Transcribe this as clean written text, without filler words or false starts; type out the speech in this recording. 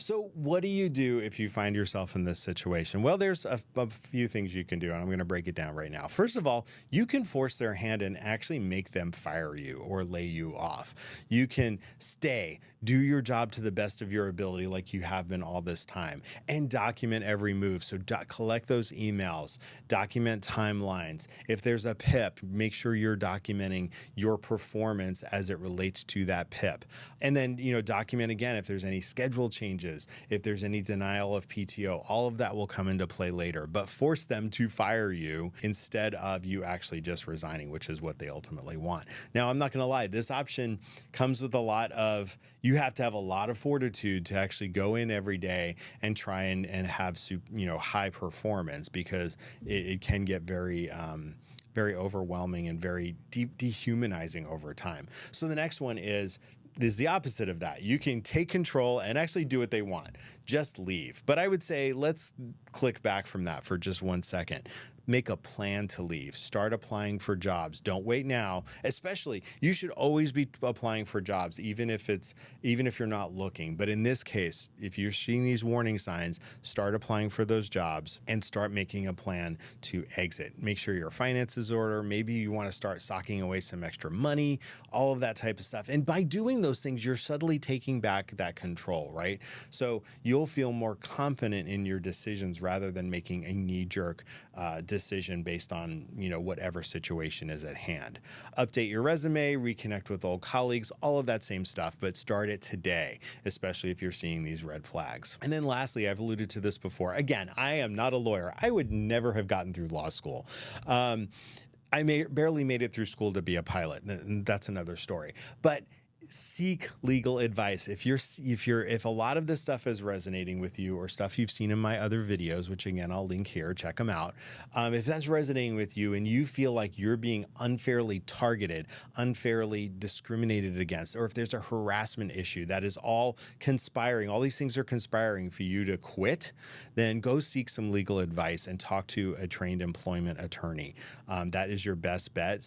So, what do you do if you find yourself in this situation? Well, there's a few things you can do, and I'm going to break it down right now. First of all, you can force their hand and actually make them fire you or lay you off. You can stay, do your job to the best of your ability, like you have been all this time, and document every move. So, collect those emails, document timelines. If there's a PIP, make sure you're documenting your performance as it relates to that PIP. And then, document again if there's any schedule changes, if there's any denial of PTO, all of that will come into play later, but force them to fire you instead of you actually just resigning, which is what they ultimately want. Now, I'm not going to lie, this option comes with a lot of, you have to have a lot of fortitude to actually go in every day and try and have, high performance, because it can get very overwhelming and very dehumanizing over time. So the next one is the opposite of that. You can take control and actually do what they want. Just leave. But I would say let's click back from that for just 1 second. Make a plan to leave. Start applying for jobs. Don't wait now. Especially, you should always be applying for jobs, even if you're not looking. But in this case, if you're seeing these warning signs, start applying for those jobs and start making a plan to exit. Make sure your finances are in order. Maybe you want to start socking away some extra money, all of that type of stuff. And by doing those things, you're subtly taking back that control, right? So you'll feel more confident in your decisions rather than making a knee-jerk decision based on whatever situation is at hand. Update your resume, reconnect with old colleagues, all of that same stuff, but start it today, especially if you're seeing these red flags. And then lastly, I've alluded to this before. Again, I am not a lawyer. I would never have gotten through law school. I barely made it through school to be a pilot, and that's another story. But seek legal advice. If a lot of this stuff is resonating with you, or stuff you've seen in my other videos, which again, I'll link here, check them out. If that's resonating with you and you feel like you're being unfairly targeted, unfairly discriminated against, or if there's a harassment issue that is all conspiring, all these things are conspiring for you to quit, then go seek some legal advice and talk to a trained employment attorney. That is your best bet.